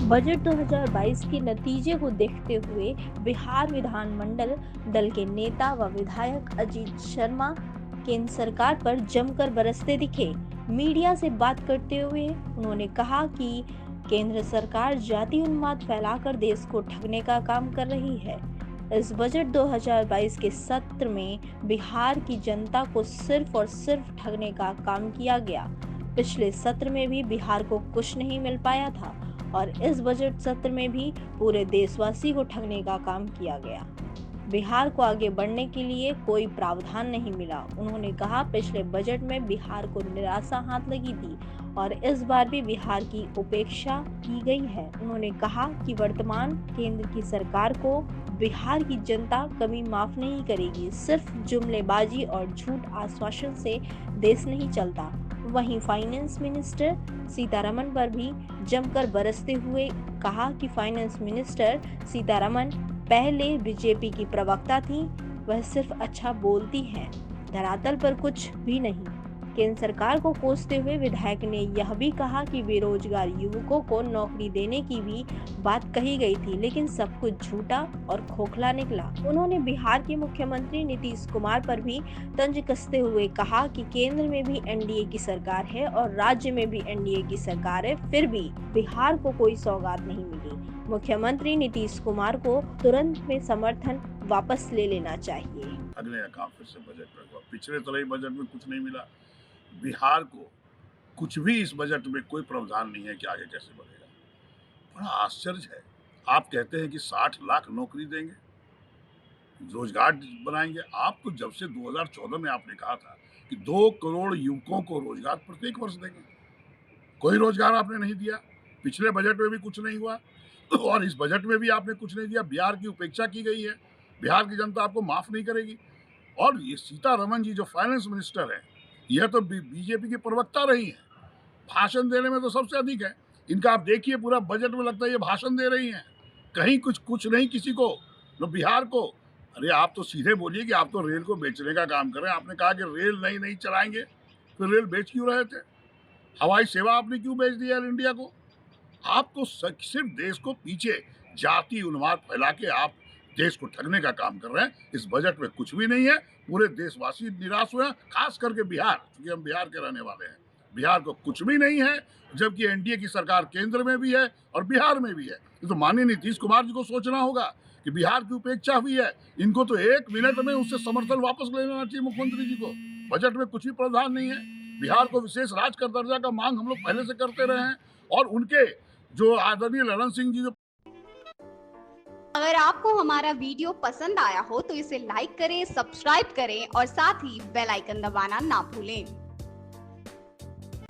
Budget 2022 के नतीजे को देखते हुए बिहार विधानमंडल दल के नेता व विधायक अजीत शर्मा केंद्र सरकार पर जमकर बरसते दिखे। मीडिया से बात करते हुए उन्होंने कहा कि केंद्र सरकार जाति उन्माद फैलाकर देश को ठगने का काम कर रही है। इस बजट 2022 के सत्र में बिहार की जनता को सिर्फ और सिर्फ ठगने का काम किया गया। पिछले सत्र में भी बिहार को कुछ नहीं मिल पाया था और इस बजट सत्र में भी पूरे देशवासी को ठगने का काम किया गया। बिहार को आगे बढ़ने के लिए कोई प्रावधान नहीं मिला। उन्होंने कहा, पिछले बजट में बिहार को निराशा हाथ लगी थी और इस बार भी बिहार की उपेक्षा की गई है। उन्होंने कहा कि वर्तमान केंद्र की सरकार को बिहार की जनता कभी माफ नहीं करेगी। सिर्फ जुमलेबाजी और झूठ आश्वासन से देश नहीं चलता। वहीं फाइनेंस मिनिस्टर सीतारमण पर भी जमकर बरसते हुए कहा कि फाइनेंस मिनिस्टर सीतारमण पहले बीजेपी की प्रवक्ता थी, वह सिर्फ अच्छा बोलती हैं, धरातल पर कुछ भी नहीं। केंद्र सरकार को कोसते हुए विधायक ने यह भी कहा कि बेरोजगार युवकों को नौकरी देने की भी बात कही गई थी, लेकिन सब कुछ झूठा और खोखला निकला। उन्होंने बिहार के मुख्यमंत्री नीतीश कुमार पर भी तंज कसते हुए कहा कि केंद्र में भी एनडीए की सरकार है और राज्य में भी एनडीए की सरकार है, फिर भी बिहार को कोई सौगात नहीं मिली। मुख्यमंत्री नीतीश कुमार को तुरंत में समर्थन वापस ले लेना चाहिए। अगले काम फिर से बजट में हुआ। पिछले तलाई बजट में कुछ नहीं मिला। बिहार को कुछ भी इस बजट में कोई प्रावधान नहीं है कि आगे कैसे बढ़ेगा। बड़ा आश्चर्य है। आप कहते हैं कि 60 लाख नौकरी देंगे, रोजगार बनाएंगे। आपको जब से 2014 में आपने कहा था कि 2 करोड़ युवकों को रोजगार प्रत्येक वर्ष देंगे, कोई रोजगार आपने नहीं दिया। पिछले बजट में भी कुछ नहीं हुआ और इस बजट में भी आपने कुछ नहीं दिया। बिहार की उपेक्षा की गई है। बिहार की जनता आपको माफ नहीं करेगी। और ये सीतारमण जी जो फाइनेंस मिनिस्टर है, यह तो बीजेपी की प्रवक्ता रही है, भाषण देने में तो सबसे अधिक है। इनका आप देखिए, पूरा बजट में लगता है ये भाषण दे रही हैं, कहीं कुछ नहीं किसी को, न बिहार को। अरे आप तो सीधे बोलिए कि आप तो रेल को बेचने का काम कर रहे हैं। आपने कहा कि रेल नहीं चलाएंगे, फिर रेल बेच क्यों रहे थे? हवाई सेवा आपने क्यों बेच दी एयर इंडिया को? आप तो सिर्फ देश को पीछे जाति उन्माद फैला के आप देश को ठगने का काम कर रहे हैं। इस बजट में कुछ भी नहीं है। पूरे देशवासी निराश हुए हैं, खास करके बिहार, क्योंकि हम बिहार के रहने वाले हैं। बिहार को कुछ भी नहीं है, जबकि एनडीए की सरकार केंद्र में भी है और बिहार में भी है। ये तो माननीय नीतीश कुमार जी को सोचना होगा कि बिहार की उपेक्षा हुई है। इनको तो 1 मिनट में उससे समर्थन वापस ले लेना चाहिए मुख्यमंत्री जी को। बजट में कुछ भी प्रावधान नहीं है। बिहार को विशेष राज्य का दर्जा का मांग हम लोग पहले से करते रहे हैं और उनके जो आदरणीय ललन सिंह जी जो। अगर आपको हमारा वीडियो पसंद आया हो तो इसे लाइक करें, सब्सक्राइब करें और साथ ही बेल आइकन दबाना ना भूलें।